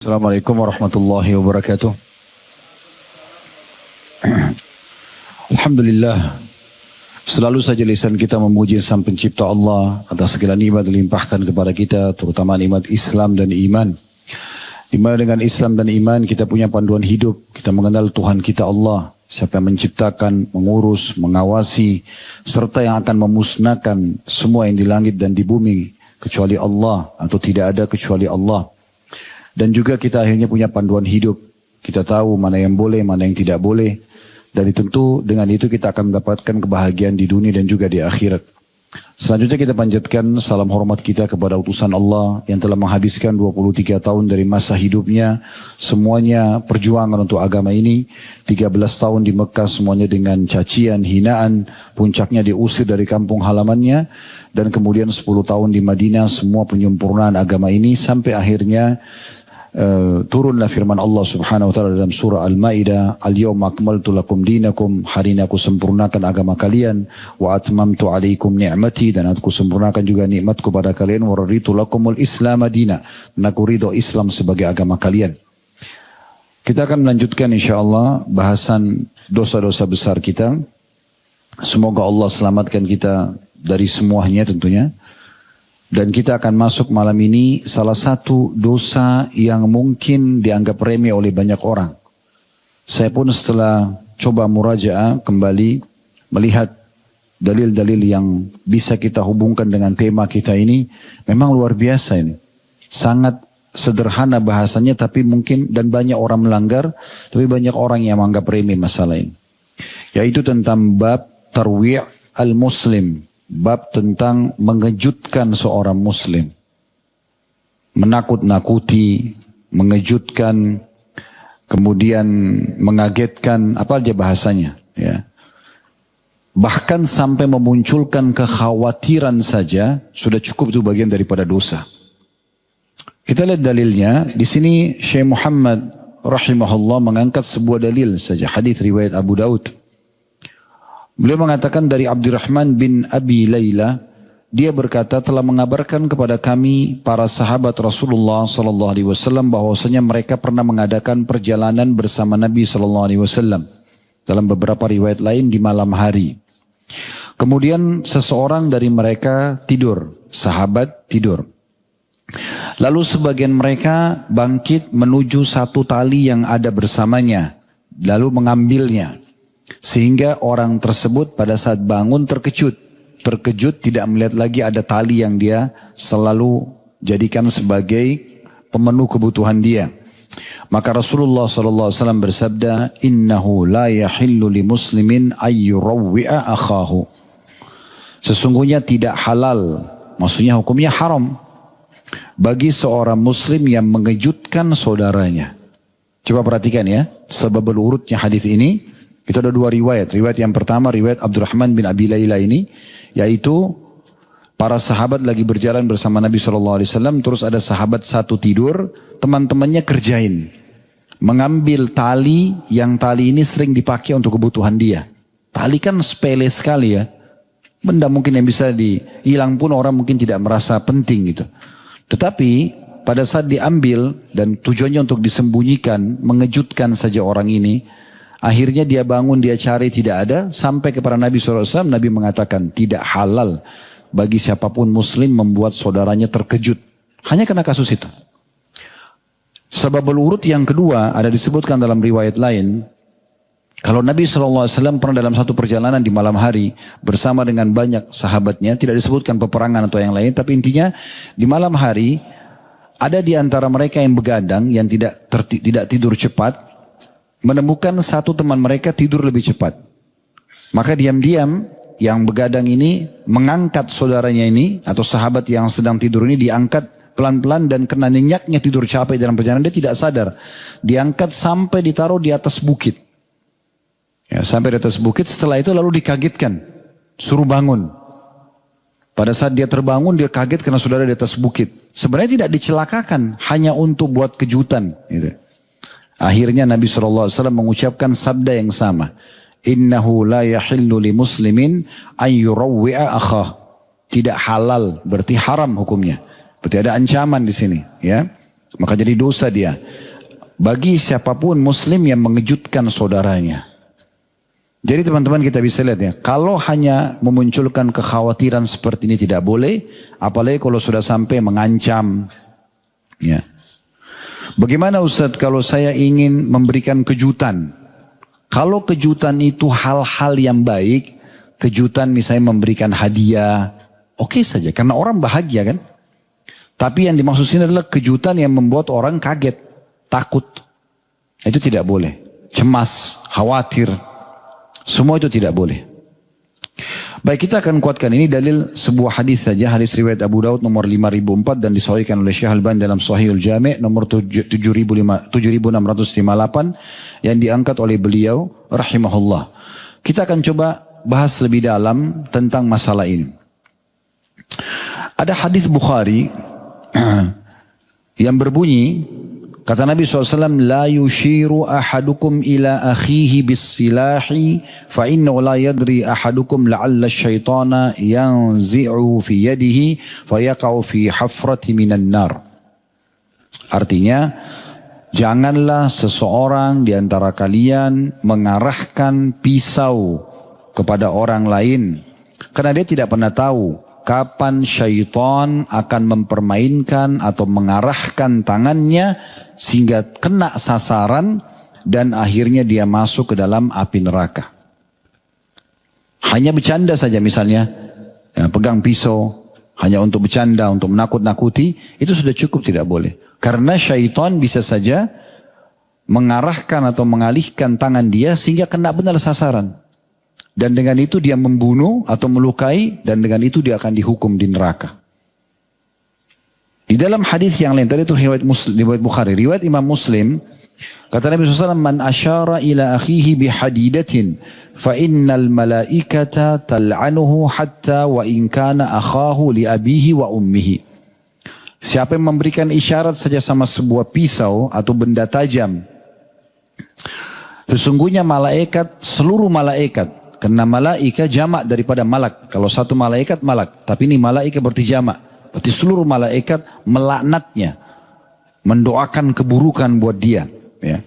Assalamualaikum warahmatullahi wabarakatuh. Alhamdulillah, selalu saja lisan kita memuji Sang Pencipta Allah atas segala nikmat dilimpahkan kepada kita, terutama nikmat Islam dan iman. Di mana dengan Islam dan iman kita punya panduan hidup, kita mengenal Tuhan kita Allah, siapa yang menciptakan, mengurus, mengawasi, serta yang akan memusnahkan semua yang di langit dan di bumi, kecuali Allah atau tidak ada kecuali Allah. Dan juga kita akhirnya punya panduan hidup. Kita tahu mana yang boleh, mana yang tidak boleh. Dan tentu dengan itu kita akan mendapatkan kebahagiaan di dunia dan juga di akhirat. Selanjutnya kita panjatkan salam hormat kita kepada utusan Allah yang telah menghabiskan 23 tahun dari masa hidupnya. Semuanya perjuangan untuk agama ini. 13 tahun di Mekah semuanya dengan cacian, hinaan. Puncaknya diusir dari kampung halamannya. Dan kemudian 10 tahun di Madinah semua penyempurnaan agama ini. Sampai akhirnya turunlah firman Allah subhanahu wa ta'ala dalam surah Al-Ma'idah, Al-yawma akmaltu lakum dinakum, hari ini aku sempurnakan agama kalian, wa atmamtu alaikum ni'mati, dan aku sempurnakan juga nikmatku pada kalian, wa raditu lakumul islam adina, dan aku ridho Islam sebagai agama kalian. Kita akan melanjutkan insyaAllah bahasan dosa-dosa besar kita. Semoga Allah selamatkan kita dari semuanya tentunya. Dan kita akan masuk malam ini salah satu dosa yang mungkin dianggap remeh oleh banyak orang. Saya pun setelah coba murajaah kembali melihat dalil-dalil yang bisa kita hubungkan dengan tema kita ini, memang luar biasa ini. Sangat sederhana bahasanya tapi mungkin dan banyak orang melanggar, tapi banyak orang yang menganggap remeh masalah ini. Yaitu tentang bab tarwi' al-muslim. Bab tentang mengejutkan seorang muslim. Menakut-nakuti, mengejutkan, kemudian mengagetkan, apa aja bahasanya. Ya. Bahkan sampai memunculkan kekhawatiran saja, sudah cukup itu bagian daripada dosa. Kita lihat dalilnya, di sini Syekh Muhammad rahimahullah mengangkat sebuah dalil saja, hadis riwayat Abu Daud. Beliau mengatakan dari Abdurrahman bin Abi Layla, dia berkata telah mengabarkan kepada kami para sahabat Rasulullah sallallahu alaihi wasallam bahwasanya mereka pernah mengadakan perjalanan bersama Nabi sallallahu alaihi wasallam dalam beberapa riwayat lain di malam hari. Kemudian seseorang dari mereka tidur, sahabat tidur. Lalu sebagian mereka bangkit menuju satu tali yang ada bersamanya, lalu mengambilnya. Sehingga orang tersebut pada saat bangun terkejut tidak melihat lagi ada tali yang dia selalu jadikan sebagai pemenuh kebutuhan dia. Maka Rasulullah SAW bersabda, Innahu la yahillu li muslimin ayyurawwi'a akhahu. Sesungguhnya tidak halal, maksudnya hukumnya haram, bagi seorang muslim yang mengejutkan saudaranya. Coba perhatikan ya, sebab urutnya hadis ini. Itu ada dua riwayat. Riwayat yang pertama, riwayat Abdurrahman bin Abi Layla ini, yaitu para sahabat lagi berjalan bersama Nabi SAW. Terus ada sahabat satu tidur, teman-temannya kerjain. Mengambil tali, yang tali ini sering dipakai untuk kebutuhan dia. Tali kan sepele sekali ya. Benda mungkin yang bisa hilang pun orang mungkin tidak merasa penting gitu. Tetapi pada saat diambil dan tujuannya untuk disembunyikan, mengejutkan saja orang ini. Akhirnya dia bangun, dia cari, tidak ada. Sampai kepada Nabi SAW, Nabi mengatakan tidak halal bagi siapapun muslim membuat saudaranya terkejut. Hanya karena kasus itu. Sebab urut yang kedua ada disebutkan dalam riwayat lain. Kalau Nabi SAW pernah dalam satu perjalanan di malam hari bersama dengan banyak sahabatnya. Tidak disebutkan peperangan atau yang lain. Tapi intinya di malam hari ada di antara mereka yang begadang, yang tidak tidur cepat. Menemukan satu teman mereka tidur lebih cepat. Maka diam-diam yang begadang ini mengangkat saudaranya ini atau sahabat yang sedang tidur ini diangkat pelan-pelan dan kena nyenyaknya tidur capek dalam perjalanan dia tidak sadar. Diangkat sampai ditaruh di atas bukit. Ya, sampai di atas bukit, setelah itu lalu dikagetkan. Suruh bangun. Pada saat dia terbangun dia kaget karena sudah ada di atas bukit. Sebenarnya tidak dicelakakan, hanya untuk buat kejutan gitu. Akhirnya Nabi SAW mengucapkan sabda yang sama. Innahu la yahillu li muslimin ayyurawwi'a akhah. Tidak halal, berarti haram hukumnya. Berarti ada ancaman di sini, ya. Maka jadi dosa dia. Bagi siapapun muslim yang mengejutkan saudaranya. Jadi teman-teman kita bisa lihat ya. Kalau hanya memunculkan kekhawatiran seperti ini tidak boleh. Apalagi kalau sudah sampai mengancam. Ya. Bagaimana Ustadz kalau saya ingin memberikan kejutan? Kalau kejutan itu hal-hal yang baik. Kejutan misalnya memberikan hadiah. Oke saja karena orang bahagia kan. Tapi yang dimaksud sini adalah kejutan yang membuat orang kaget, takut. Itu tidak boleh. Cemas, khawatir. Semua itu tidak boleh. Baik, kita akan kuatkan ini dalil sebuah hadis saja. Hadis riwayat Abu Daud nomor 5004 dan disahihkan oleh Syekh Al-Albani dalam Shahihul Jami' nomor 7658 yang diangkat oleh beliau rahimahullah. Kita akan coba bahas lebih dalam tentang masalah ini. Ada hadis Bukhari yang berbunyi, kata Nabi SAW, la yushiru ahadukum ila akhihi bis silahi fa inna la yadri ahadukum la'alla syaitana yanzi'u fi yadihi fa yaqa'u fi hafrati minan nar. Artinya, janganlah seseorang di antara kalian mengarahkan pisau kepada orang lain karena dia tidak pernah tahu kapan syaitan akan mempermainkan atau mengarahkan tangannya sehingga kena sasaran dan akhirnya dia masuk ke dalam api neraka. Hanya bercanda saja misalnya, ya, pegang pisau hanya untuk bercanda, untuk menakut-nakuti, itu sudah cukup, tidak boleh. Karena syaitan bisa saja mengarahkan atau mengalihkan tangan dia sehingga kena benar sasaran. Dan dengan itu dia membunuh atau melukai dan dengan itu dia akan dihukum di neraka. Di dalam hadis yang lain tadi itu riwayat Muslim, riwayat Bukhari, riwayat Imam Muslim, kata Nabi SAW, man asyara ila akhihi bihadidatin fa innal malaikata tal'anuhu hatta wa in kana akhahu li abihi wa ummihi. Siapa yang memberikan isyarat saja sama sebuah pisau atau benda tajam, sesungguhnya malaikat, seluruh malaikat, karena malaikat jamak daripada malak. Kalau satu malaikat malak, tapi ini malaikat berarti jamak. Berarti seluruh malaikat melaknatnya, mendoakan keburukan buat dia. Ya.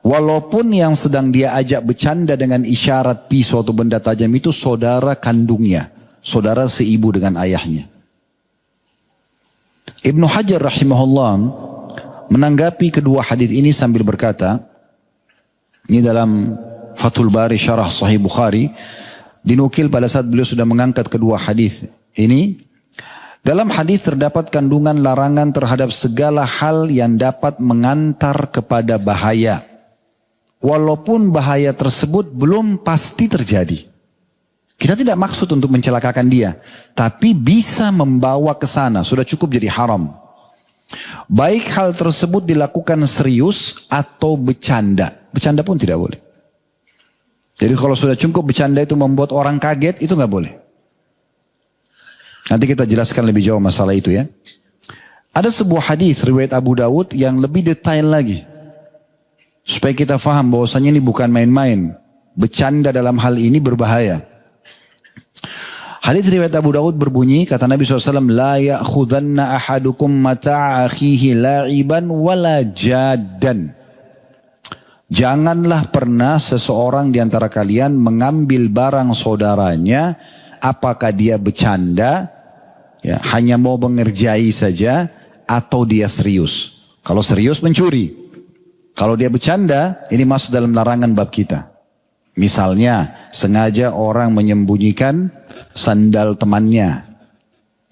Walaupun yang sedang dia ajak bercanda dengan isyarat pisau atau benda tajam itu saudara kandungnya, saudara seibu dengan ayahnya. Ibnu Hajar rahimahullah menanggapi kedua hadis ini sambil berkata, ini dalam Fathul Bari Syarah Sahih Bukhari, dinukil pada saat beliau sudah mengangkat kedua hadis ini. Dalam hadis terdapat kandungan larangan terhadap segala hal yang dapat mengantar kepada bahaya. Walaupun bahaya tersebut belum pasti terjadi. Kita tidak maksud untuk mencelakakan dia, tapi bisa membawa ke sana, sudah cukup jadi haram. Baik hal tersebut dilakukan serius atau bercanda. Bercanda pun tidak boleh. Jadi kalau sudah cukup bercanda itu membuat orang kaget, itu nggak boleh. Nanti kita jelaskan lebih jauh masalah itu ya. Ada sebuah hadis riwayat Abu Dawud yang lebih detail lagi. Supaya kita faham bahwasanya ini bukan main-main. Bercanda dalam hal ini berbahaya. Hadis riwayat Abu Dawud berbunyi, kata Nabi SAW, la ya'khudhanna ahadukum mata'a akhihi la'iban wala jaddan. Janganlah pernah seseorang di antara kalian mengambil barang saudaranya, apakah dia bercanda, ya, hanya mau mengerjai saja, atau dia serius. Kalau serius mencuri. Kalau dia bercanda, ini masuk dalam larangan bab kita. Misalnya, sengaja orang menyembunyikan sandal temannya.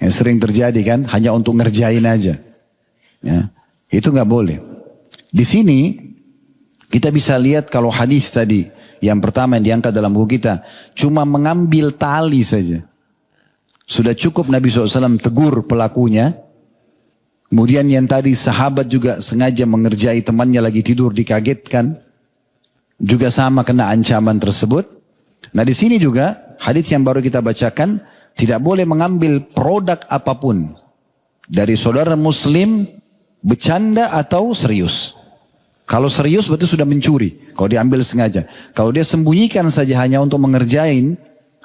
Yang sering terjadi kan, hanya untuk ngerjain aja. Ya, itu nggak boleh. Di sini, kita bisa lihat kalau hadis tadi, yang pertama yang diangkat dalam buku kita, cuma mengambil tali saja. Sudah cukup Nabi SAW tegur pelakunya. Kemudian yang tadi sahabat juga sengaja mengerjai temannya lagi tidur dikagetkan. Juga sama kena ancaman tersebut. Nah di sini juga hadis yang baru kita bacakan, tidak boleh mengambil produk apapun dari saudara muslim, bercanda atau serius. Kalau serius berarti sudah mencuri. Kalau diambil sengaja. Kalau dia sembunyikan saja hanya untuk mengerjain,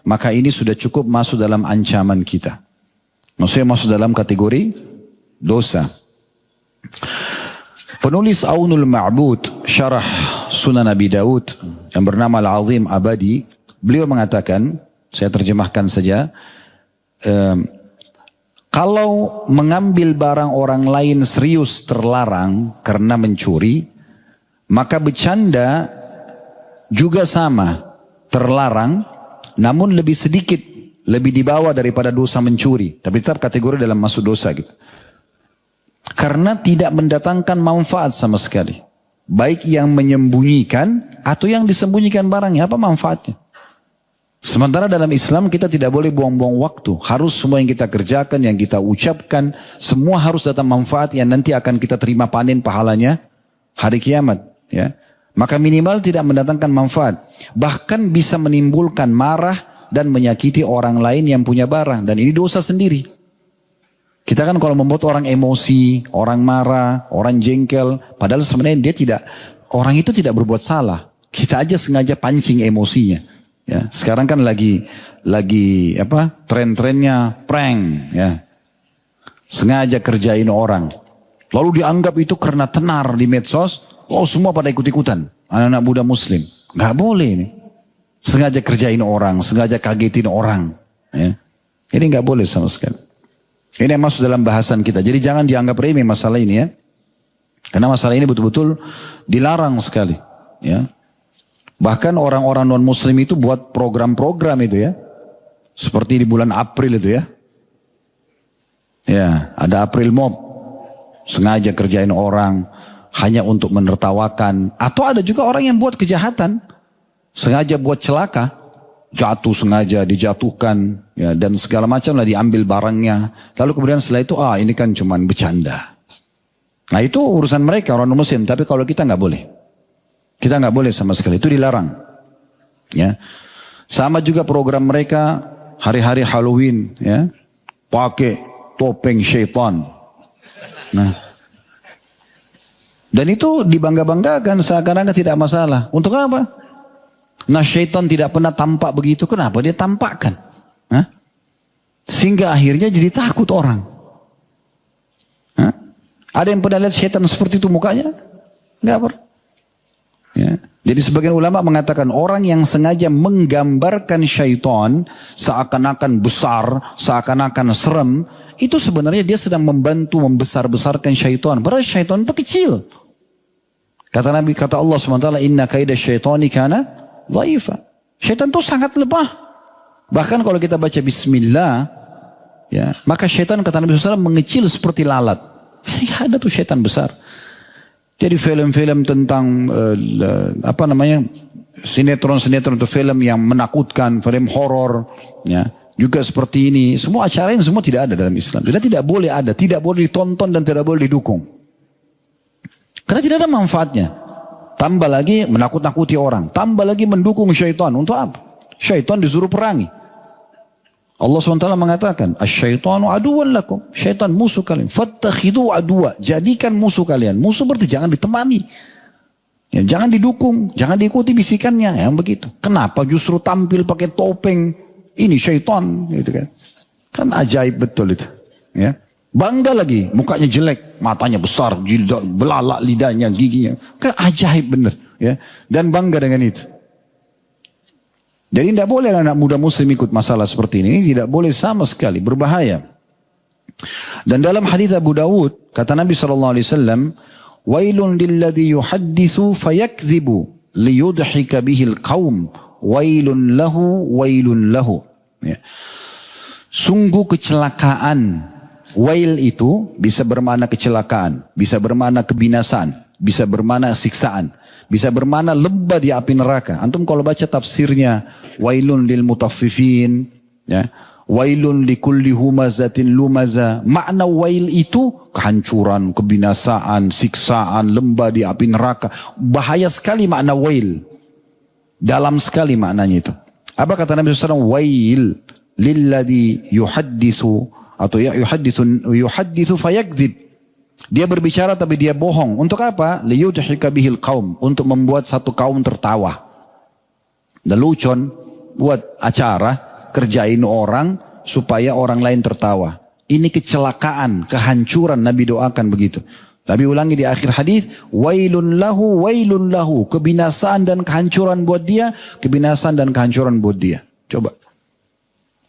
maka ini sudah cukup masuk dalam ancaman kita. Maksudnya masuk dalam kategori dosa. Penulis Aunul Ma'bud, syarah Sunan Abi Daud yang bernama Al-Azim Abadi, beliau mengatakan, saya terjemahkan saja, kalau mengambil barang orang lain serius terlarang karena mencuri, maka bercanda juga sama, terlarang, namun lebih sedikit, lebih di bawah daripada dosa mencuri. Tapi tetap kategori dalam masuk dosa gitu. Karena tidak mendatangkan manfaat sama sekali. Baik yang menyembunyikan atau yang disembunyikan barangnya, apa manfaatnya? Sementara dalam Islam kita tidak boleh buang-buang waktu. Harus semua yang kita kerjakan, yang kita ucapkan, semua harus datang manfaat yang nanti akan kita terima panen pahalanya hari kiamat. Ya. Maka minimal tidak mendatangkan manfaat. Bahkan bisa menimbulkan marah dan menyakiti orang lain yang punya barang. Dan ini dosa sendiri. Kita kan kalau membuat orang emosi, orang marah, orang jengkel, padahal sebenarnya dia tidak, orang itu tidak berbuat salah. Kita aja sengaja pancing emosinya. Ya, sekarang kan lagi tren-trennya prank, ya. Sengaja kerjain orang. Lalu dianggap itu karena tenar di medsos, oh semua pada ikut-ikutan, anak-anak muda muslim. Nggak boleh ini. Sengaja kerjain orang, sengaja kagetin orang. Ya. Ini nggak boleh sama sekali. Ini yang masuk dalam bahasan kita. Jadi jangan dianggap remeh masalah ini ya. Karena masalah ini betul-betul dilarang sekali. Ya. Bahkan orang-orang non-muslim itu buat program-program itu ya. Seperti di bulan April itu ya. Ya, ada April Mob. Sengaja kerjain orang hanya untuk menertawakan. Atau ada juga orang yang buat kejahatan. Sengaja buat celaka. Jatuh sengaja, dijatuhkan, ya, dan segala macam lah diambil barangnya. Lalu kemudian setelah itu, ini kan cuman bercanda. Nah itu urusan mereka orang muslim, tapi kalau kita nggak boleh. Kita nggak boleh sama sekali, itu dilarang. Ya, sama juga program mereka hari-hari Halloween, ya, pakai topeng syaitan. Nah, dan itu dibangga-banggakan seakan-akan tidak masalah. Untuk apa? Nah syaitan tidak pernah tampak begitu, kenapa dia tampakkan? Hah? Sehingga akhirnya jadi takut orang. Hah? Ada yang pernah lihat syaitan seperti itu mukanya? Enggak pernah. Ya. Jadi sebagian ulama mengatakan orang yang sengaja menggambarkan syaitan seakan-akan besar, seakan-akan serem, itu sebenarnya dia sedang membantu membesar-besarkan syaitan. Padahal syaitan itu kecil. Kata Nabi, kata Allah SWT, inna kaida syaitani kana dhaifa. Syaitan itu sangat lemah. Bahkan kalau kita baca bismillah, ya, maka syaitan kata Nabi SAW mengecil seperti lalat. Tidak ada tuh syaitan besar. Jadi film-film tentang sinetron-sinetron atau film yang menakutkan, film horor, ya, juga seperti ini. Semua acara ini semua tidak ada dalam Islam. Dan tidak boleh ada, tidak boleh ditonton dan tidak boleh didukung. Karena tidak ada manfaatnya. Tambah lagi menakut-nakuti orang. Tambah lagi mendukung syaitan. Untuk apa? Syaitan disuruh perangi. Allah SWT mengatakan, asyaitanu aduwan lakum. Syaitan musuh kalian. Fattakhidu aduwa. Jadikan musuh kalian. Musuh berarti jangan ditemani. Ya, jangan didukung. Jangan diikuti bisikannya. Yang begitu. Kenapa justru tampil pakai topeng? Ini syaitan. Gitu kan. Kan ajaib betul itu. Ya. Bangga lagi, mukanya jelek, matanya besar, belalak lidahnya, giginya. Kan ajaib bener, ya. Dan bangga dengan itu. Jadi tidak boleh anak muda muslim ikut masalah seperti ini. Ini tidak boleh sama sekali, berbahaya. Dan dalam hadis Abu Dawud, kata Nabi SAW, wailun lilladhi yuhaddithu fayakzibu liyudhika bihil qawm, wailun lahu. Ya. Sungguh kecelakaan. Wail itu bisa bermakna kecelakaan, bisa bermakna kebinasaan, bisa bermakna siksaan, bisa bermakna lebah di api neraka. Antum kalau baca tafsirnya, wailun lil mutaffifin, ya, wailun likulli humazatin lumaza. Makna wail itu kehancuran, kebinasaan, siksaan, lembah di api neraka. Bahaya sekali makna wail. Dalam sekali maknanya itu. Apa kata Nabi SAW? Wail lilladhi yuhaddithu atau yuhaddithu fayakdzib. Dia berbicara tapi dia bohong. Untuk apa? Liyudhika bihil qaum, untuk membuat satu kaum tertawa. Lelucon buat acara, kerjain orang supaya orang lain tertawa. Ini kecelakaan, kehancuran, Nabi doakan begitu. Nabi ulangi di akhir hadis, wailun lahu, kebinasaan dan kehancuran buat dia, kebinasaan dan kehancuran buat dia. Coba.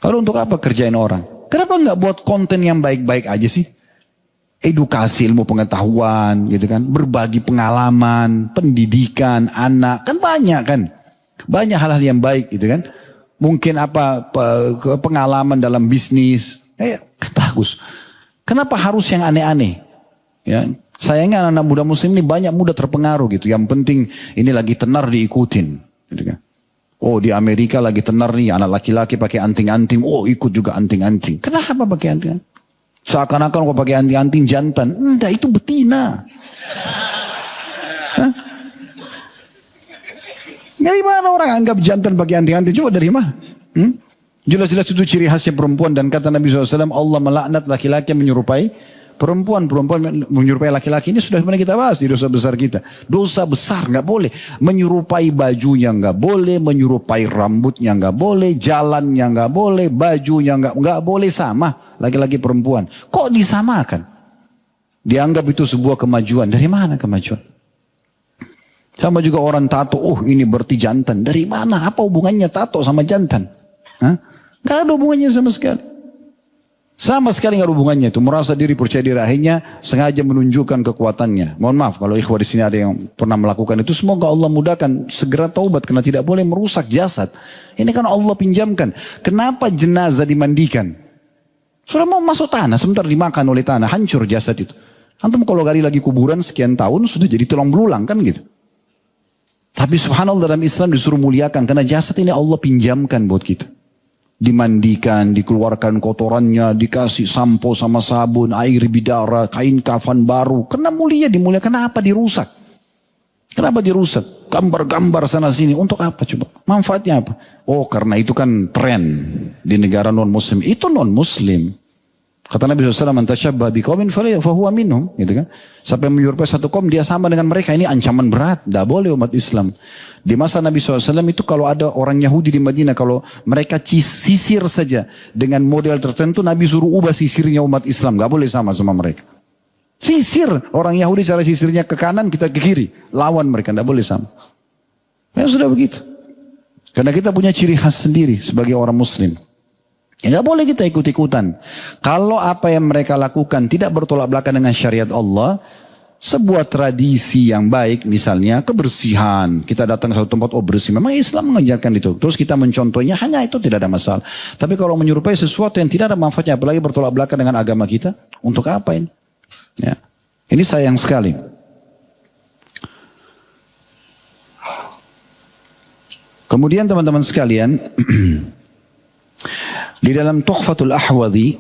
Lalu untuk apa kerjain orang? Kenapa nggak buat konten yang baik-baik aja sih? Edukasi, ilmu pengetahuan, gitu kan? Berbagi pengalaman, pendidikan, anak, kan banyak kan? Banyak hal-hal yang baik, gitu kan? Mungkin pengalaman dalam bisnis, kan bagus. Kenapa harus yang aneh-aneh? Ya, sayangnya anak-anak muda muslim ini banyak muda terpengaruh gitu. Yang penting ini lagi tenar diikutin, gitu kan? Oh di Amerika lagi tenar nih anak laki-laki pakai anting-anting. Oh ikut juga anting-anting. Kenapa pakai anting-anting? Seakan-akan kau pakai anting-anting jantan. Enggak, itu betina. Hah? Dari mana orang anggap jantan pakai anting-anting? Coba dari mana? Jelas-jelas itu ciri khasnya perempuan. Dan kata Nabi SAW, Allah melaknat laki-laki yang menyerupai perempuan menyerupai laki-laki. Ini sudah pernah kita bahas di dosa besar kita. Dosa besar nggak boleh. Menyerupai bajunya nggak boleh, menyerupai rambutnya nggak boleh, jalannya nggak boleh, bajunya nggak boleh sama laki-laki perempuan. Kok disamakan? Dianggap itu sebuah kemajuan. Dari mana kemajuan? Sama juga orang tato. Oh ini berarti jantan. Dari mana? Apa hubungannya tato sama jantan? Hah? Nggak ada hubungannya sama sekali. Sama sekali nggak ada hubungannya itu. Merasa diri, percaya diri, akhirnya sengaja menunjukkan kekuatannya. Mohon maaf kalau ikhwah di sini ada yang pernah melakukan itu. Semoga Allah mudahkan, segera taubat karena tidak boleh merusak jasad. Ini kan Allah pinjamkan. Kenapa jenazah dimandikan? Sudah mau masuk tanah, sebentar dimakan oleh tanah, hancur jasad itu. Antum kalau gali lagi kuburan sekian tahun sudah jadi tulang belulang kan gitu. Tapi subhanallah dalam Islam disuruh muliakan karena jasad ini Allah pinjamkan buat kita. Dimandikan, dikeluarkan kotorannya, dikasih sampo sama sabun, air bidara, kain kafan baru. Karena mulia, dimuliakan. Kenapa dirusak? Kenapa dirusak? Gambar-gambar sana sini. Untuk apa coba? Manfaatnya apa? Oh karena itu kan tren di negara non-muslim. Itu non-muslim. Kata Nabi SAW, "Man tasyabbah biqaumin fahuwa minhum." Gitu kan? Sampai menyerupai satu kaum dia sama dengan mereka. Ini ancaman berat. Tidak boleh umat Islam. Di masa Nabi SAW itu kalau ada orang Yahudi di Madinah, kalau mereka sisir saja dengan model tertentu, Nabi suruh ubah sisirnya umat Islam. Gak boleh sama mereka. Sisir. Orang Yahudi cara sisirnya ke kanan, kita ke kiri. Lawan mereka. Gak boleh sama. Ya sudah begitu. Karena kita punya ciri khas sendiri sebagai orang Muslim. Ya gak boleh kita ikut-ikutan. Kalau apa yang mereka lakukan tidak bertolak belakang dengan syariat Allah, sebuah tradisi yang baik misalnya kebersihan. Kita datang ke satu tempat, oh bersih. Memang Islam mengajarkan itu. Terus kita mencontohnya, hanya itu tidak ada masalah. Tapi kalau menyerupai sesuatu yang tidak ada manfaatnya, apalagi bertolak belakang dengan agama kita, untuk apa ini? Ya. Ini sayang sekali. Kemudian teman-teman sekalian, di dalam Tuhfatul Ahwadhi,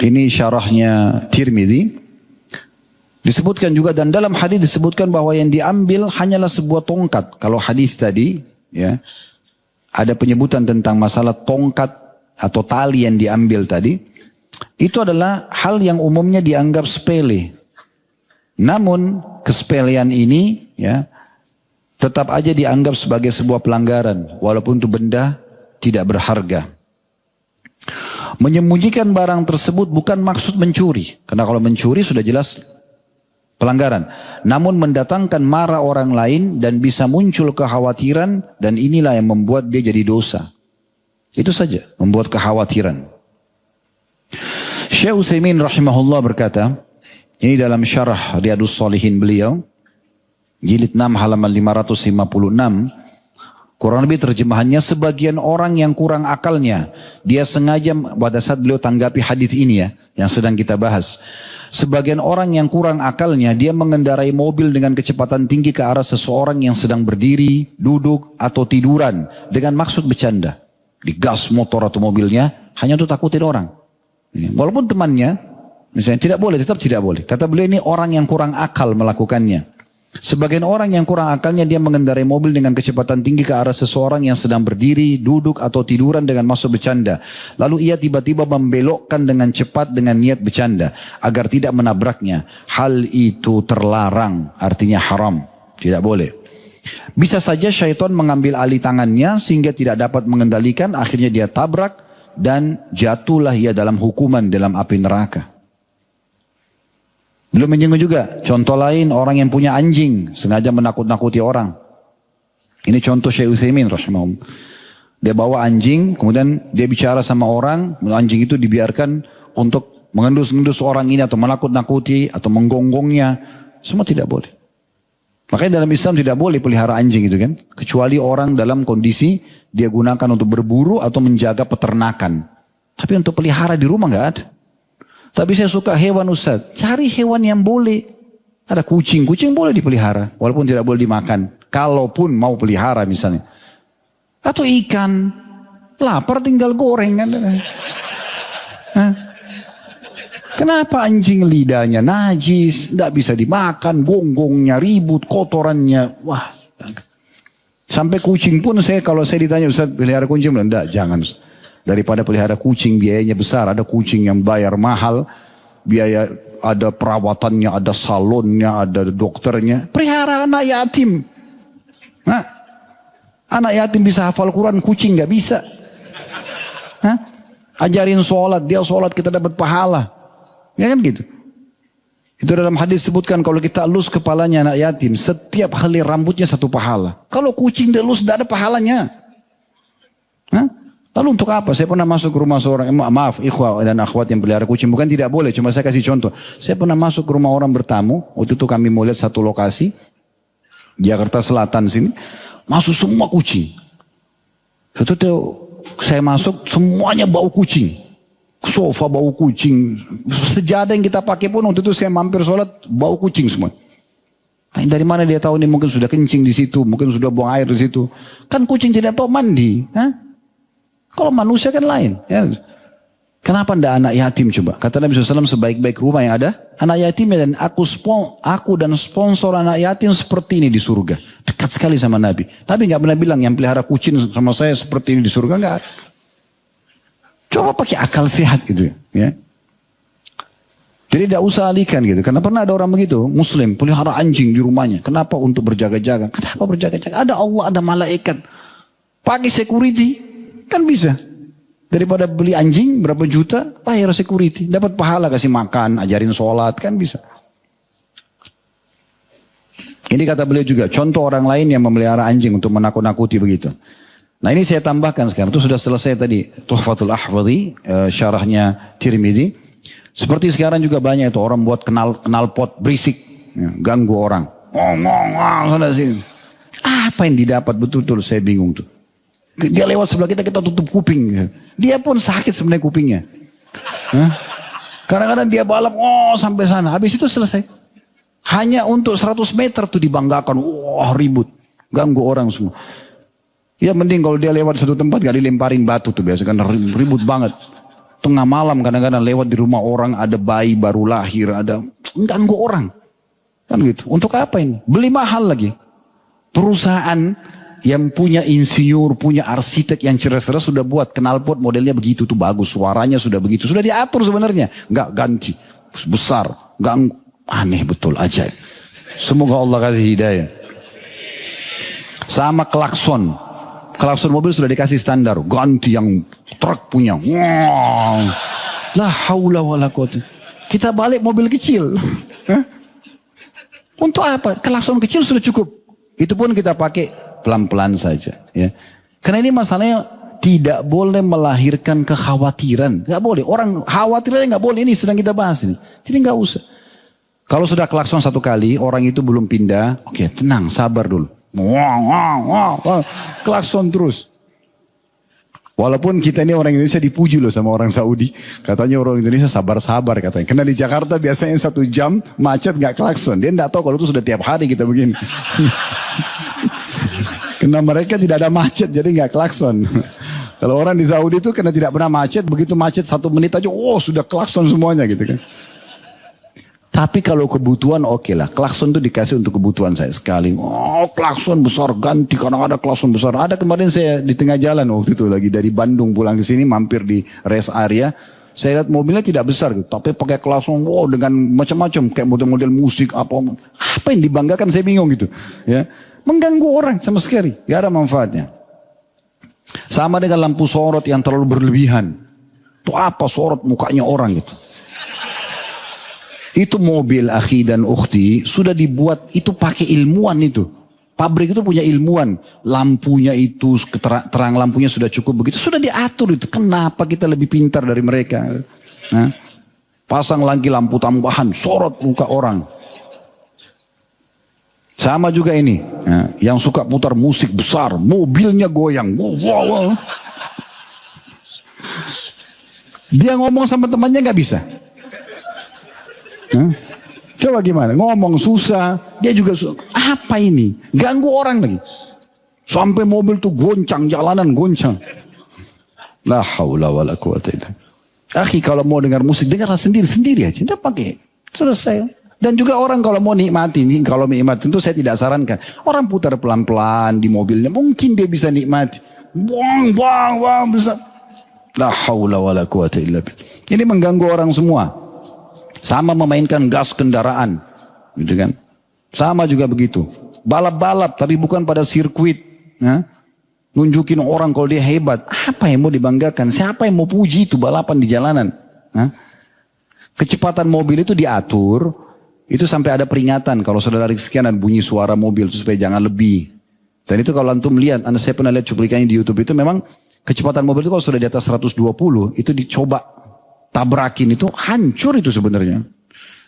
ini syarahnya Tirmidzi, disebutkan juga dan dalam hadis disebutkan bahwa yang diambil hanyalah sebuah tongkat. Kalau hadis tadi ya ada penyebutan tentang masalah tongkat atau tali yang diambil tadi, itu adalah hal yang umumnya dianggap sepele. Namun kesepelean ini ya tetap aja dianggap sebagai sebuah pelanggaran walaupun itu benda tidak berharga. Menyembunyikan barang tersebut bukan maksud mencuri. Karena kalau mencuri sudah jelas pelanggaran. Namun mendatangkan marah orang lain dan bisa muncul kekhawatiran. Dan inilah yang membuat dia jadi dosa. Itu saja, membuat kekhawatiran. Syekh Utsaimin rahimahullah berkata, ini dalam syarah Riyadhus Shalihin beliau, jilid 6 halaman 556, kurang lebih terjemahannya, sebagian orang yang kurang akalnya, dia sengaja pada saat beliau tanggapi hadis ini ya, yang sedang kita bahas. Sebagian orang yang kurang akalnya, dia mengendarai mobil dengan kecepatan tinggi ke arah seseorang yang sedang berdiri, duduk, atau tiduran, dengan maksud bercanda. Digas motor atau mobilnya, hanya untuk takutin orang. Walaupun temannya, misalnya tidak boleh, tetap tidak boleh. Kata beliau ini orang yang kurang akal melakukannya. Sebagian orang yang kurang akalnya dia mengendarai mobil dengan kecepatan tinggi ke arah seseorang yang sedang berdiri, duduk atau tiduran dengan maksud bercanda. Lalu ia tiba-tiba membelokkan dengan cepat dengan niat bercanda agar tidak menabraknya. Hal itu terlarang, artinya haram, tidak boleh. Bisa saja syaitan mengambil alih tangannya sehingga tidak dapat mengendalikan, akhirnya dia tabrak dan jatuhlah ia dalam hukuman dalam api neraka. Belum menyinggung juga, contoh lain orang yang punya anjing, sengaja menakut-nakuti orang. Ini contoh Syekh Utsaimin rahimahullah. Dia bawa anjing, kemudian dia bicara sama orang, anjing itu dibiarkan untuk mengendus-endus orang ini atau menakut-nakuti atau menggonggongnya. Semua tidak boleh. Makanya dalam Islam tidak boleh pelihara anjing itu kan. Kecuali orang dalam kondisi dia gunakan untuk berburu atau menjaga peternakan. Tapi untuk pelihara di rumah nggak ada. Tapi saya suka hewan Ustaz. Cari hewan yang boleh. Ada kucing. Kucing boleh dipelihara. Walaupun tidak boleh dimakan. Kalaupun mau pelihara misalnya. Atau ikan. Lapar tinggal goreng kan. Hah? Kenapa anjing lidahnya najis. Tidak bisa dimakan. Gonggongnya ribut. Kotorannya. Wah. Sampai kucing pun kalau saya ditanya Ustaz pelihara kucing. Tidak jangan Ustaz. Daripada pelihara kucing biayanya besar. Ada kucing yang bayar mahal. Biaya ada perawatannya, ada salonnya, ada dokternya. Pelihara anak yatim. Hah? Anak yatim bisa hafal Quran, kucing gak bisa. Hah? Ajarin sholat, dia sholat kita dapat pahala. Ya kan gitu. Itu dalam hadis sebutkan kalau kita elus kepalanya anak yatim. Setiap helai rambutnya satu pahala. Kalau kucing dielus tidak ada pahalanya. Hah? Lalu untuk apa? Saya pernah masuk ke rumah seorang, maaf ikhwah dan akhwat yang pelihara kucing. Bukan tidak boleh, cuma saya kasih contoh. Saya pernah masuk ke rumah orang bertamu. Waktu itu kami mau lihat satu lokasi. Jakarta Selatan sini. Masuk semua kucing. Itu saya masuk semuanya bau kucing. Sofa bau kucing. Sejadah yang kita pakai pun waktu itu saya mampir sholat bau kucing semua. Nah, dari mana dia tahu ini mungkin sudah kencing di situ. Mungkin sudah buang air di situ. Kan kucing tidak tahu mandi. Hah? Kalau manusia kan lain. Ya. Kenapa tidak anak yatim coba? Kata Nabi SAW sebaik-baik rumah yang ada. Anak yatimnya dan aku dan sponsor anak yatim seperti ini di surga. Dekat sekali sama Nabi. Nabi nggak pernah bilang yang pelihara kucing sama saya seperti ini di surga. Enggak. Coba pakai akal sehat gitu ya. Jadi tidak usah alihkan gitu. Karena pernah ada orang begitu. Muslim pelihara anjing di rumahnya. Kenapa? Untuk berjaga-jaga. Kenapa berjaga-jaga? Ada Allah, ada malaikat. Pakai security. Kan bisa. Daripada beli anjing berapa juta, bayar security. Dapat pahala kasih makan, ajarin sholat, kan bisa. Ini kata beliau juga, contoh orang lain yang memelihara anjing untuk menakut-nakuti begitu. Nah ini saya tambahkan sekarang, itu sudah selesai tadi. Tuhfatul Ahwadhi, syarahnya Tirmidzi. Seperti sekarang juga banyak itu orang buat knalpot berisik, ya, ganggu orang. Sana sini. Apa yang didapat betul-betul saya bingung tuh. Dia lewat sebelah kita tutup kuping. Dia pun sakit sebenarnya kupingnya. Kadang-kadang dia balap, sampai sana. Habis itu selesai. Hanya untuk 100 meter tuh dibanggakan. Wah ribut. Ganggu orang semua. Ya mending kalau dia lewat satu tempat gak dilemparin batu tuh biasa. Karena ribut banget. Tengah malam kadang-kadang lewat di rumah orang. Ada bayi baru lahir. Ada ganggu orang. Kan gitu. Untuk apa ini? Beli mahal lagi. Perusahaan yang punya insinyur, punya arsitek yang cerdas-cerdas sudah buat knalpot modelnya begitu tuh bagus, suaranya sudah begitu, sudah diatur sebenarnya, nggak ganti, besar, nggak aneh betul, ajaib. Semoga Allah kasih hidayah. Sama klakson mobil sudah dikasih standar, ganti yang truk punya. Wow. La haula wala quwwata. Kita balik mobil kecil. Untuk apa? Klakson kecil sudah cukup. Itu pun kita pakai pelan-pelan saja. Ya. Karena ini masalahnya tidak boleh melahirkan kekhawatiran. Gak boleh. Orang khawatir aja gak boleh. Ini sedang kita bahas ini. Jadi gak usah. Kalau sudah klakson satu kali, orang itu belum pindah. Oke, tenang, sabar dulu. Klakson terus. Walaupun kita ini orang Indonesia dipuji loh sama orang Saudi. Katanya orang Indonesia sabar-sabar katanya. Karena di Jakarta biasanya 1 jam macet gak klakson. Dia gak tahu kalau itu sudah tiap hari kita begini. Karena mereka tidak ada macet jadi gak klakson. Kalau orang di Saudi itu karena tidak pernah macet. Begitu macet 1 menit aja sudah klakson semuanya gitu kan. Tapi kalau kebutuhan oke lah. Klakson itu dikasih untuk kebutuhan saya sekali. Klakson besar ganti karena ada klakson besar. Ada kemarin saya di tengah jalan waktu itu lagi dari Bandung pulang ke sini mampir di rest area. Saya lihat mobilnya tidak besar gitu. Tapi pakai klakson dengan macam-macam. Kayak model-model musik apa yang dibanggakan saya bingung gitu. Ya, mengganggu orang sama sekali. Gak ada manfaatnya. Sama dengan lampu sorot yang terlalu berlebihan. Itu apa sorot mukanya orang gitu. Itu mobil akhi dan ukhti sudah dibuat itu pakai ilmuwan itu. Pabrik itu punya ilmuwan. Lampunya itu, terang lampunya sudah cukup begitu. Sudah diatur itu. Kenapa kita lebih pintar dari mereka? Nah, pasang lagi lampu tambahan, sorot muka orang. Sama juga ini. Nah, yang suka putar musik besar, mobilnya goyang. Wow, wow, wow. Dia ngomong sama temannya gak bisa. Nah, coba gimana? Ngomong susah, dia juga susah. Apa ini? Ganggu orang lagi. Sampai mobil tuh goncang, jalanan goncang. La haula wala quwata illa. Akhi kalau mau dengar musik, dengarlah sendiri-sendiri aja. Tidak pakai. Selesai. Dan juga orang kalau mau nikmati, kalau nikmati itu saya tidak sarankan. Orang putar pelan-pelan di mobilnya, mungkin dia bisa nikmati. Buang, buang, buang, bisa. La haula wala quwata illa billah. Ini mengganggu orang semua. Sama memainkan gas kendaraan, gitu kan? Sama juga begitu. Balap-balap tapi bukan pada sirkuit. Ya? Nunjukin orang kalau dia hebat. Apa yang mau dibanggakan? Siapa yang mau puji itu balapan di jalanan? Ya? Kecepatan mobil itu diatur. Itu sampai ada peringatan. Kalau sudah lari sekian dan bunyi suara mobil itu supaya jangan lebih. Dan itu kalau antum lihat, saya pernah lihat cuplikannya di YouTube itu memang kecepatan mobil itu kalau sudah di atas 120 itu dicoba tabrakin itu hancur itu sebenarnya.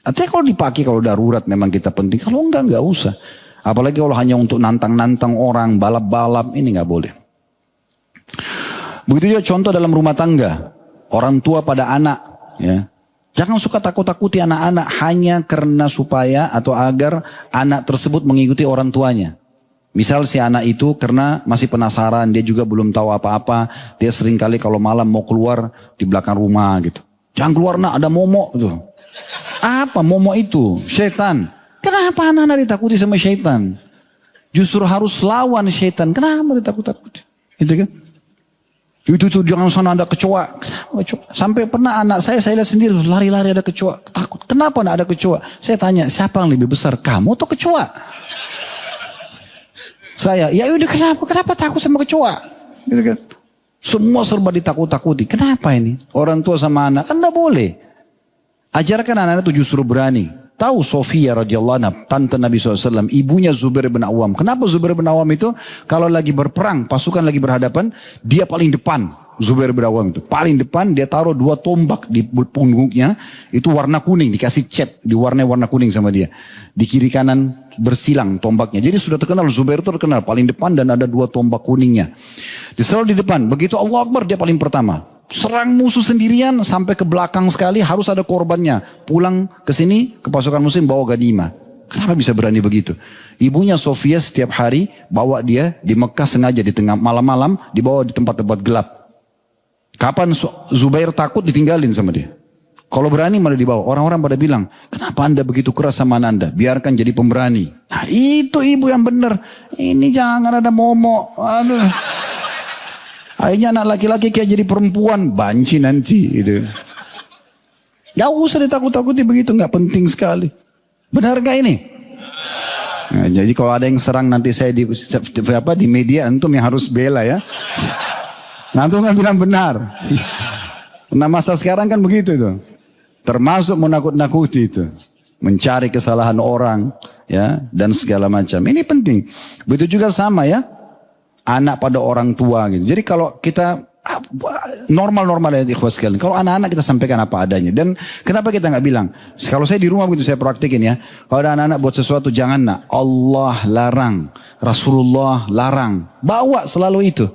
Artinya kalau dipakai kalau darurat memang kita penting. Kalau enggak usah. Apalagi kalau hanya untuk nantang-nantang orang, balap-balap, ini enggak boleh. Begitu juga contoh dalam rumah tangga. Orang tua pada anak. Ya. Jangan suka takut-takuti anak-anak hanya karena supaya atau agar anak tersebut mengikuti orang tuanya. Misal si anak itu karena masih penasaran, dia juga belum tahu apa-apa. Dia sering kali kalau malam mau keluar di belakang rumah gitu. Jangan keluar nak, ada momok itu. Apa momok itu? Syaitan. Kenapa anak-anak ditakuti sama syaitan? Justru harus lawan syaitan. Kenapa ditakut-takuti? Gitu kan? Itu tuh jangan sana ada kecoa. Sampai pernah anak saya lihat sendiri lari-lari ada kecoa. Takut. Kenapa ada kecoa? Saya tanya siapa yang lebih besar? Kamu atau kecoa? Saya, ya udah kenapa takut sama kecoa? Gitu kan? Semua serba ditakut-takuti. Kenapa ini? Orang tua sama anak kan tidak boleh. Ajarkan anak-anak itu justru berani. Tahu Sofia radhiyallahu anha, tante Nabi SAW, ibunya Zubair bin Awam. Kenapa Zubair bin Awam itu kalau lagi berperang, pasukan lagi berhadapan, dia paling depan. Zubair bin Awam itu paling depan, dia taruh 2 tombak di punggungnya, itu warna kuning, dikasih cat, diwarnai warna kuning sama dia. Di kiri kanan bersilang tombaknya. Jadi sudah terkenal, Zubair itu terkenal paling depan dan ada 2 tombak kuningnya. Dia selalu di depan, begitu Allah Akbar dia paling pertama. Serang musuh sendirian sampai ke belakang sekali harus ada korbannya. Pulang ke sini ke pasukan muslim bawa ganimah. Kenapa bisa berani begitu? Ibunya Sofia setiap hari bawa dia di Mekah sengaja di tengah malam-malam dibawa di tempat-tempat gelap. Kapan Zubair takut ditinggalin sama dia. Kalau berani malah dibawa. Orang-orang pada bilang, kenapa anda begitu keras sama anak anda? Biarkan jadi pemberani. Nah itu ibu yang benar. Ini jangan ada momok. Aduh. Akhirnya anak laki-laki kayak jadi perempuan, banci nanti gitu. Gak usah ditakut-takuti begitu, gak penting sekali. Benar gak ini? Nah, jadi kalau ada yang serang nanti saya di media, antum yang harus bela ya. Nah, antum kan bilang benar. Nah masa sekarang kan begitu tuh. Termasuk menakut-nakuti itu. Mencari kesalahan orang ya dan segala macam. Ini penting. Begitu juga sama ya. Anak pada orang tua gitu. Jadi kalau kita normal-normal ya ikhwas sekalian. Kalau anak-anak kita sampaikan apa adanya. Dan kenapa kita nggak bilang? Kalau saya di rumah begitu saya praktikin ya. Kalau ada anak-anak buat sesuatu jangan nak. Allah larang. Rasulullah larang. Bawa selalu itu.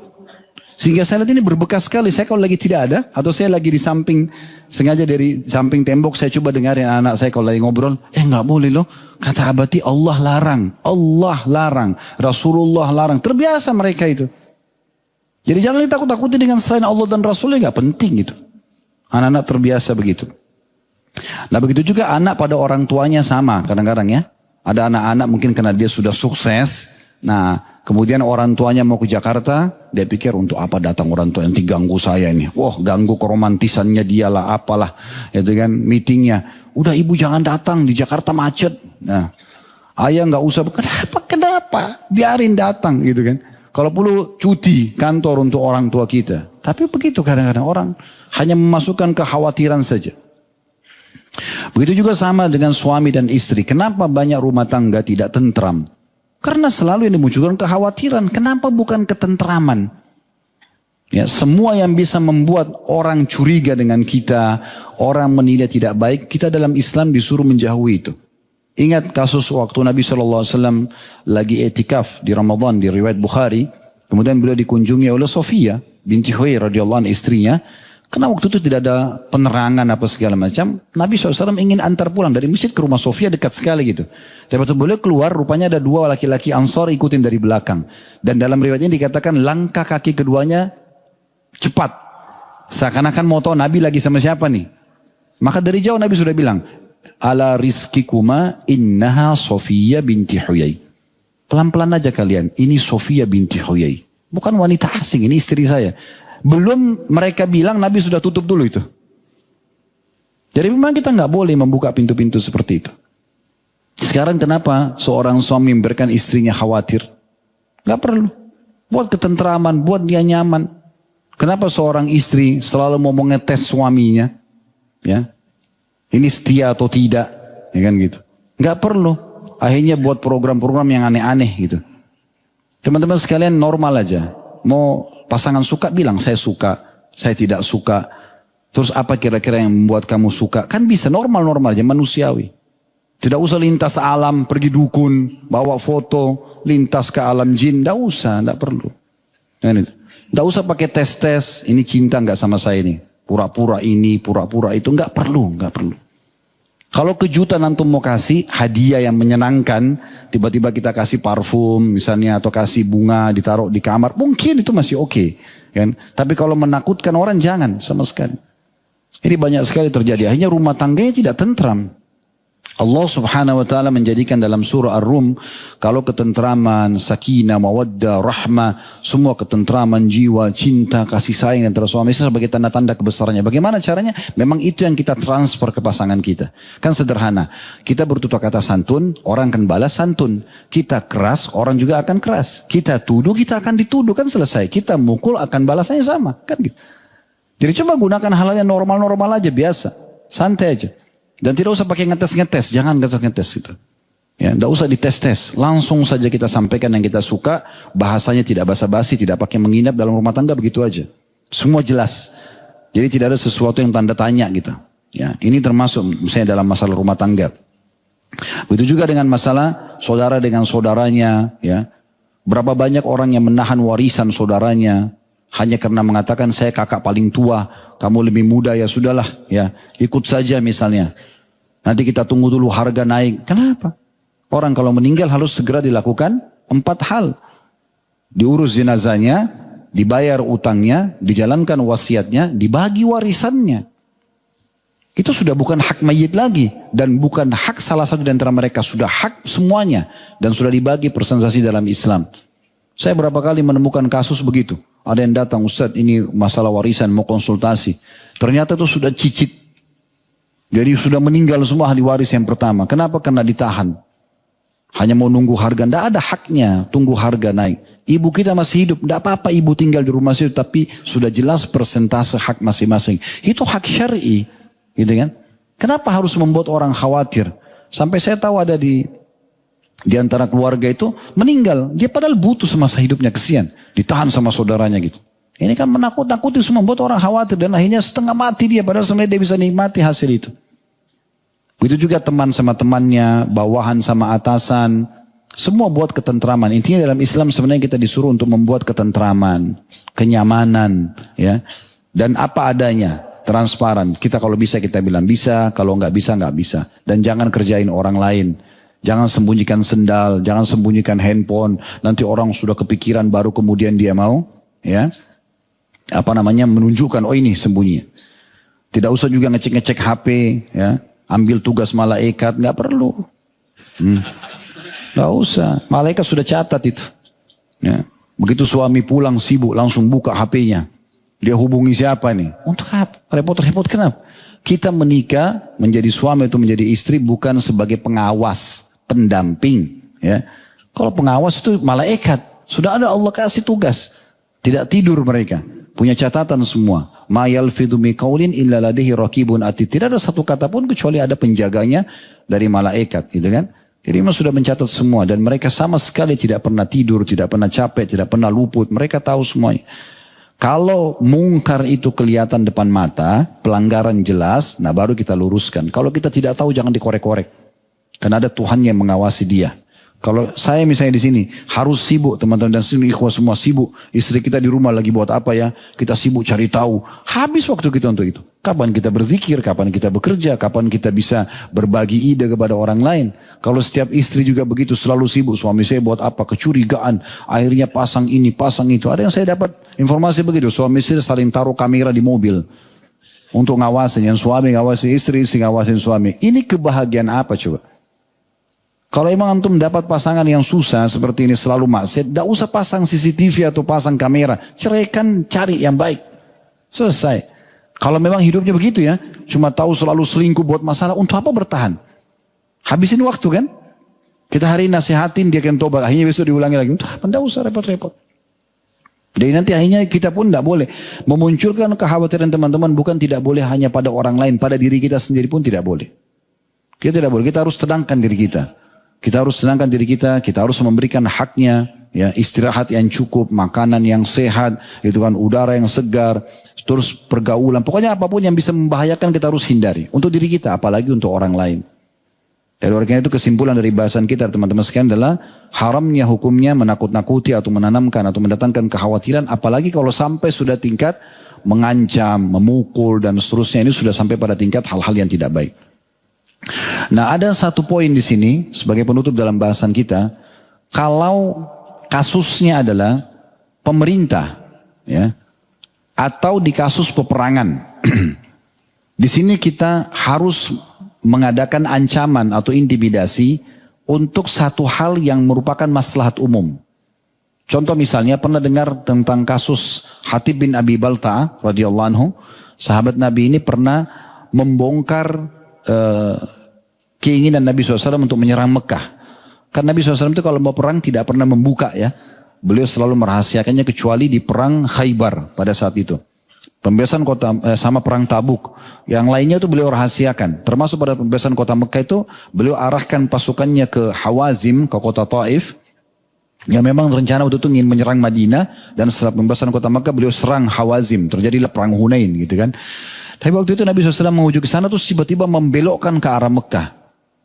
Sehingga saya lihat ini berbekas sekali. Saya kalau lagi tidak ada. Atau saya lagi di samping. Sengaja dari samping tembok saya coba dengarin anak saya kalau lagi ngobrol. Nggak boleh loh. Kata abati Allah larang. Allah larang. Rasulullah larang. Terbiasa mereka itu. Jadi jangan ditakut-takuti dengan selain Allah dan Rasulnya. Nggak penting gitu. Anak-anak terbiasa begitu. Nah begitu juga anak pada orang tuanya sama. Kadang-kadang ya. Ada anak-anak mungkin karena dia sudah sukses. Nah kemudian orang tuanya mau ke Jakarta, dia pikir untuk apa datang orang tua nanti ganggu saya ini. Wah ganggu keromantisannya dia lah, apalah. Itu kan meetingnya. Udah ibu jangan datang, di Jakarta macet. Nah, ayah nggak usah, kenapa? Biarin datang gitu kan. Kalau perlu cuti kantor untuk orang tua kita. Tapi begitu kadang-kadang orang hanya memasukkan kekhawatiran saja. Begitu juga sama dengan suami dan istri. Kenapa banyak rumah tangga tidak tentram? Karena selalu yang dimunculkan kekhawatiran. Kenapa bukan ketentraman? Ya, semua yang bisa membuat orang curiga dengan kita, orang menilai tidak baik, kita dalam Islam disuruh menjauhi itu. Ingat kasus waktu Nabi SAW lagi etikaf di Ramadan di riwayat Bukhari. Kemudian beliau dikunjungi oleh Sofia binti Huyai radhiyallahu anha, istrinya. Karena waktu itu tidak ada penerangan apa segala macam. Nabi SAW ingin antar pulang dari masjid ke rumah Sofia, dekat sekali gitu. Tapi waktu beliau keluar, rupanya ada dua laki-laki Ansar ikutin dari belakang. Dan dalam riwayat ini dikatakan langkah kaki keduanya cepat. Seakan-akan mau tahu Nabi lagi sama siapa nih. Maka dari jauh Nabi sudah bilang, ala rizkikuma innaha Sofia binti Huyai. Pelan-pelan aja kalian, ini Sofia binti Huyai. Bukan wanita asing, ini istri saya. Belum mereka bilang, Nabi sudah tutup dulu itu. Jadi memang kita nggak boleh membuka pintu-pintu seperti itu. Sekarang kenapa seorang suami memberikan istrinya khawatir? Nggak perlu. Buat ketentraman, buat dia nyaman. Kenapa seorang istri selalu mau ngetes suaminya? Ya, ini setia atau tidak? Ya kan gitu. Nggak perlu. Akhirnya buat program-program yang aneh-aneh gitu. Teman-teman sekalian normal aja. Mau pasangan suka bilang saya suka, saya tidak suka. Terus apa kira-kira yang membuat kamu suka? Kan bisa normal-normal aja, manusiawi. Tidak usah lintas alam, pergi dukun, bawa foto, lintas ke alam jin. Tidak usah, tidak perlu. Tidak usah pakai tes-tes, ini cinta nggak sama saya nih. Pura-pura ini, pura-pura itu, nggak perlu, nggak perlu. Kalau kejutan antum mau kasih hadiah yang menyenangkan, tiba-tiba kita kasih parfum misalnya atau kasih bunga ditaruh di kamar, mungkin itu masih oke, kan? Tapi kalau menakutkan orang jangan sama sekali. Ini banyak sekali terjadi. Akhirnya rumah tangganya tidak tentram. Allah subhanahu wa ta'ala menjadikan dalam surah Ar-Rum, kalau ketentraman, sakinah, mawaddah, rahmah, semua ketentraman jiwa, cinta, kasih sayang antara suami istri sebagai tanda-tanda kebesarannya. Bagaimana caranya? Memang itu yang kita transfer ke pasangan kita. Kan sederhana. Kita bertutur kata santun, orang akan balas santun. Kita keras, orang juga akan keras. Kita tuduh, kita akan dituduh. Kan selesai. Kita mukul, akan balasnya sama. Kan gitu. Jadi coba gunakan hal yang normal-normal aja, biasa. Santai aja. Dan tidak usah pakai ngetes-ngetes, jangan ngetes-ngetes gitu. Ya, tidak usah dites-tes, langsung saja kita sampaikan yang kita suka, bahasanya tidak basa-basi, tidak pakai menginap dalam rumah tangga, begitu aja. Semua jelas. Jadi tidak ada sesuatu yang tanda tanya gitu. Ya, ini termasuk misalnya dalam masalah rumah tangga. Begitu juga dengan masalah saudara dengan saudaranya, ya. Berapa banyak orang yang menahan warisan saudaranya hanya karena mengatakan saya kakak paling tua, kamu lebih muda ya sudahlah, ya ikut saja misalnya. Nanti kita tunggu dulu harga naik. Kenapa? Orang kalau meninggal harus segera dilakukan 4 hal. Diurus jenazahnya, dibayar utangnya, dijalankan wasiatnya, dibagi warisannya. Itu sudah bukan hak mayit lagi. Dan bukan hak salah satu di antara mereka. Sudah hak semuanya. Dan sudah dibagi persensasi dalam Islam. Saya berapa kali menemukan kasus begitu. Ada yang datang, Ustadz ini masalah warisan mau konsultasi. Ternyata itu sudah cicit. Jadi sudah meninggal semua ahli waris yang pertama. Kenapa? Karena ditahan. Hanya mau nunggu harga. Tidak ada haknya tunggu harga naik. Ibu kita masih hidup. Tidak apa-apa ibu tinggal di rumah situ. Tapi sudah jelas persentase hak masing-masing. Itu hak syar'i. Gitu kan? Kenapa harus membuat orang khawatir? Sampai saya tahu ada di antara keluarga itu meninggal. Dia padahal butuh semasa hidupnya, kesian. Ditahan sama saudaranya gitu. Ini kan menakut-nakuti semua, membuat orang khawatir. Dan akhirnya setengah mati dia, padahal sebenarnya dia bisa nikmati hasil itu. Begitu juga teman sama temannya, bawahan sama atasan. Semua buat ketentraman. Intinya dalam Islam sebenarnya kita disuruh untuk membuat ketentraman, kenyamanan. Ya. Dan apa adanya, transparan. Kita kalau bisa kita bilang bisa, kalau nggak bisa nggak bisa. Dan jangan kerjain orang lain. Jangan sembunyikan sendal, jangan sembunyikan handphone. Nanti orang sudah kepikiran baru kemudian dia mau, ya, menunjukkan, oh ini sembunyi. Tidak usah juga ngecek-ngecek HP, ya, ambil tugas malaikat, nggak perlu. Nggak usah, malaikat sudah catat itu. Ya. Begitu suami pulang sibuk, langsung buka HP-nya. Dia hubungi siapa nih? Untuk apa? Repot-repot kenapa? Kita menikah, menjadi suami atau menjadi istri bukan sebagai pengawas, pendamping, ya. Kalau pengawas itu malaikat, sudah ada Allah kasih tugas, tidak tidur mereka. punya catatan semua. Ma yalfidhu min qaulin illa ladaihi raqibun atid. Tidak ada satu kata pun kecuali ada penjaganya dari malaikat, gitu kan? Jadi memang sudah mencatat semua dan mereka sama sekali tidak pernah tidur, tidak pernah capek, tidak pernah luput. Mereka tahu semuanya. Kalau mungkar itu kelihatan depan mata, pelanggaran jelas, nah baru kita luruskan. Kalau kita tidak tahu jangan dikorek-korek. Karena ada Tuhan yang mengawasi dia. Kalau saya misalnya di sini harus sibuk, teman-teman dan sini ikhwah semua sibuk. Istri kita di rumah lagi buat apa ya? Kita sibuk cari tahu. Habis waktu kita untuk itu. Kapan kita berzikir, kapan kita bekerja, kapan kita bisa berbagi ide kepada orang lain. Kalau setiap istri juga begitu selalu sibuk, suami saya buat apa? Kecurigaan, akhirnya pasang ini, pasang itu. Ada yang saya dapat informasi begitu, suami istri saling taruh kamera di mobil. Untuk ngawasin, yang suami ngawasi istri, istri ngawasin suami. Ini kebahagiaan apa coba? Kalau emang antum dapat pasangan yang susah seperti ini selalu maksiat, tidak usah pasang CCTV atau pasang kamera. Ceraikan, cari yang baik. Selesai. Kalau memang hidupnya begitu ya, cuma tahu selalu selingkuh buat masalah, untuk apa bertahan? Habisin waktu kan? Kita hari ini nasihatin, dia akan tobat, akhirnya besok diulangi lagi. Tidak usah repot-repot. Jadi nanti akhirnya kita pun tidak boleh memunculkan kekhawatiran teman-teman, bukan tidak boleh hanya pada orang lain, pada diri kita sendiri pun tidak boleh. Kita tidak boleh, kita harus tenangkan diri kita. Kita harus tenangkan diri kita harus memberikan haknya, ya, istirahat yang cukup, makanan yang sehat, itu kan, udara yang segar, terus pergaulan, pokoknya apapun yang bisa membahayakan kita harus hindari. Untuk diri kita, apalagi untuk orang lain. Dari orangnya itu kesimpulan dari bahasan kita teman-teman sekalian adalah haramnya hukumnya menakut-nakuti atau menanamkan atau mendatangkan kekhawatiran, apalagi kalau sampai sudah tingkat mengancam, memukul dan seterusnya, ini sudah sampai pada tingkat hal-hal yang tidak baik. Nah, ada satu poin di sini sebagai penutup dalam bahasan kita. Kalau kasusnya adalah pemerintah, ya, atau di kasus peperangan, di sini kita harus mengadakan ancaman atau intimidasi untuk satu hal yang merupakan maslahat umum. Contoh misalnya pernah dengar tentang kasus Hatib bin Abi Balta'ah radhiyallahu anhu. Sahabat Nabi ini pernah membongkar keinginan Nabi SAW untuk menyerang Mekah. Karena Nabi SAW itu kalau mau perang tidak pernah membuka ya. Beliau selalu merahasiakannya kecuali di perang Khaybar pada saat itu. Pembebasan kota sama perang Tabuk. Yang lainnya itu beliau rahasiakan. Termasuk pada pembebasan kota Mekah itu beliau arahkan pasukannya ke Hawazim, ke kota Taif. Yang memang rencana waktu itu ingin menyerang Madinah. Dan setelah pembebasan kota Mekah beliau serang Hawazim. Terjadilah perang Hunain gitu kan. Tapi waktu itu Nabi SAW menuju ke sana terus tiba-tiba membelokkan ke arah Mekah.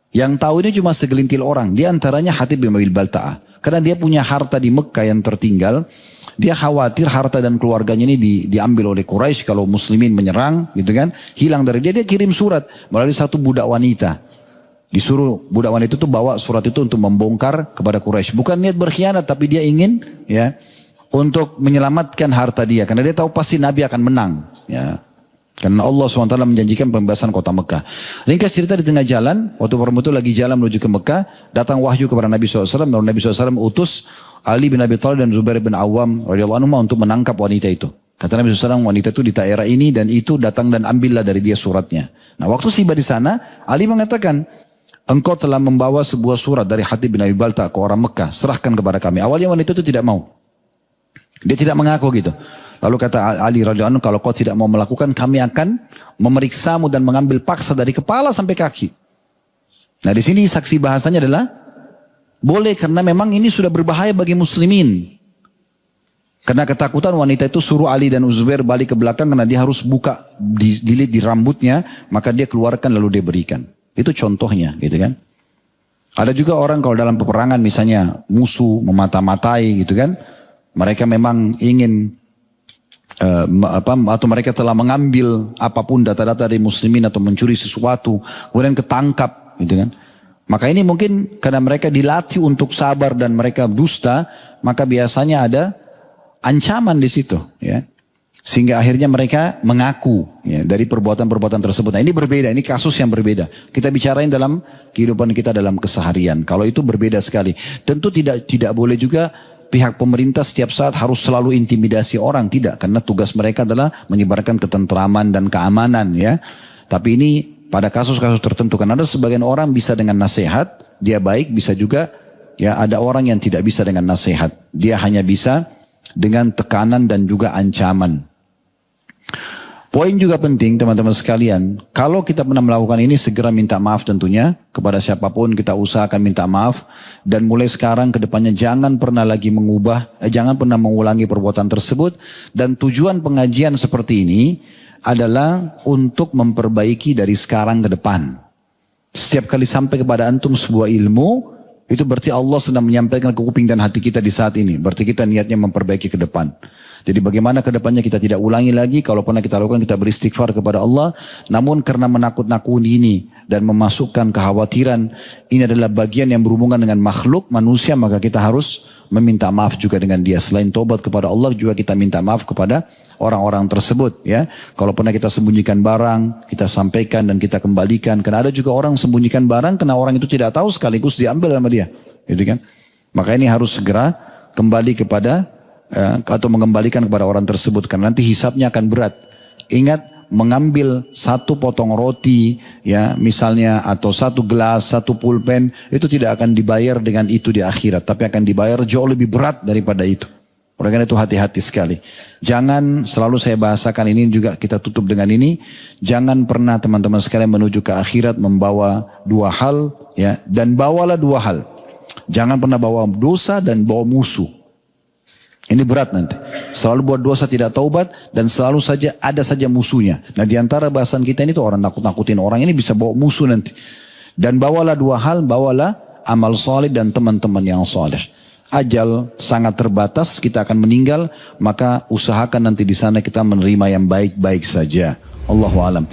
Yang tahu ini cuma segelintir orang. Di antaranya Hatib bin Abi Balta'ah. Karena dia punya harta di Mekah yang tertinggal. Dia khawatir harta dan keluarganya ini diambil oleh Quraisy kalau muslimin menyerang gitu kan. Hilang dari dia. Dia kirim surat melalui satu budak wanita. Disuruh budak wanita itu bawa surat itu untuk membongkar kepada Quraisy. Bukan niat berkhianat tapi dia ingin ya untuk menyelamatkan harta dia. Karena dia tahu pasti Nabi akan menang. Ya. Karena Allah SWT menjanjikan pembebasan kota Mekah. Ringkas cerita di tengah jalan, waktu perempuan itu lagi jalan menuju ke Mekah, datang wahyu kepada Nabi SAW, dan Nabi SAW utus Ali bin Abi Thalib dan Zubair bin Awam radhiyallahu anhu untuk menangkap wanita itu. Kata Nabi SAW, wanita itu di daerah ini dan itu, datang dan ambillah dari dia suratnya. Nah waktu tiba di sana, Ali mengatakan, engkau telah membawa sebuah surat dari Hatib bin Abi Balta'ah ke orang Mekah, serahkan kepada kami. Awalnya wanita itu tidak mau. Dia tidak mengaku gitu. Lalu kata Ali radhiyallahu anhu, kalau kau tidak mau melakukan, kami akan memeriksamu dan mengambil paksa dari kepala sampai kaki. Nah di sini saksi bahasanya adalah boleh karena memang ini sudah berbahaya bagi muslimin. Karena ketakutan wanita itu suruh Ali dan Zubair balik ke belakang karena dia harus buka dililit di rambutnya, maka dia keluarkan lalu dia berikan. Itu contohnya, gitu kan? Ada juga orang kalau dalam peperangan misalnya musuh memata-matai, gitu kan? Mereka memang ingin atau mereka telah mengambil apapun data-data dari muslimin atau mencuri sesuatu kemudian ketangkap gitu kan, maka ini mungkin karena mereka dilatih untuk sabar dan mereka dusta, maka biasanya ada ancaman di situ ya, sehingga akhirnya mereka mengaku ya, dari perbuatan-perbuatan tersebut. Nah ini berbeda, ini kasus yang berbeda, kita bicarain dalam kehidupan kita dalam keseharian. Kalau itu berbeda sekali, tentu tidak boleh juga pihak pemerintah setiap saat harus selalu intimidasi orang, tidak, karena tugas mereka adalah menyebarkan ketentraman dan keamanan ya. Tapi ini pada kasus-kasus tertentu, kan ada sebagian orang bisa dengan nasihat, dia baik, bisa juga ya ada orang yang tidak bisa dengan nasihat, dia hanya bisa dengan tekanan dan juga ancaman. Poin juga penting teman-teman sekalian, kalau kita pernah melakukan ini segera minta maaf tentunya kepada siapapun, kita usahakan minta maaf dan mulai sekarang ke depannya jangan pernah lagi jangan pernah mengulangi perbuatan tersebut, dan tujuan pengajian seperti ini adalah untuk memperbaiki dari sekarang ke depan. Setiap kali sampai kepada antum sebuah ilmu, itu berarti Allah sedang menyampaikan ke kuping dan hati kita di saat ini. Berarti kita niatnya memperbaiki ke depan. Jadi bagaimana ke depannya kita tidak ulangi lagi. Kalau pernah kita lakukan, kita beristighfar kepada Allah. Namun karena menakut-nakuti ini dan memasukkan kekhawatiran, ini adalah bagian yang berhubungan dengan makhluk manusia, maka kita harus meminta maaf juga dengan dia. Selain tobat kepada Allah, juga kita minta maaf kepada orang-orang tersebut. Ya, kalau pernah kita sembunyikan barang, kita sampaikan dan kita kembalikan. Karena ada juga orang sembunyikan barang, karena orang itu tidak tahu sekaligus diambil sama dia. Gitu kan? Maka ini harus segera kembali kepada atau mengembalikan kepada orang tersebut, karena nanti hisabnya akan berat. Ingat, mengambil satu potong roti ya misalnya, atau satu gelas, satu pulpen, itu tidak akan dibayar dengan itu di akhirat, tapi akan dibayar jauh lebih berat daripada itu. Oleh karena itu hati-hati sekali. Jangan, selalu saya bahasakan ini juga, kita tutup dengan ini, jangan pernah teman-teman sekalian menuju ke akhirat membawa dua hal ya, dan bawalah dua hal. Jangan pernah bawa dosa dan bawa musuh. Ini berat nanti. Selalu buat dosa tidak taubat dan selalu saja ada saja musuhnya. Nah, di antara bahasan kita ini tuh orang nakut-nakutin orang ini bisa bawa musuh nanti. Dan bawalah dua hal, bawalah amal soleh dan teman-teman yang soleh. Ajal sangat terbatas, kita akan meninggal, maka usahakan nanti di sana kita menerima yang baik-baik saja. Allahu a'lam.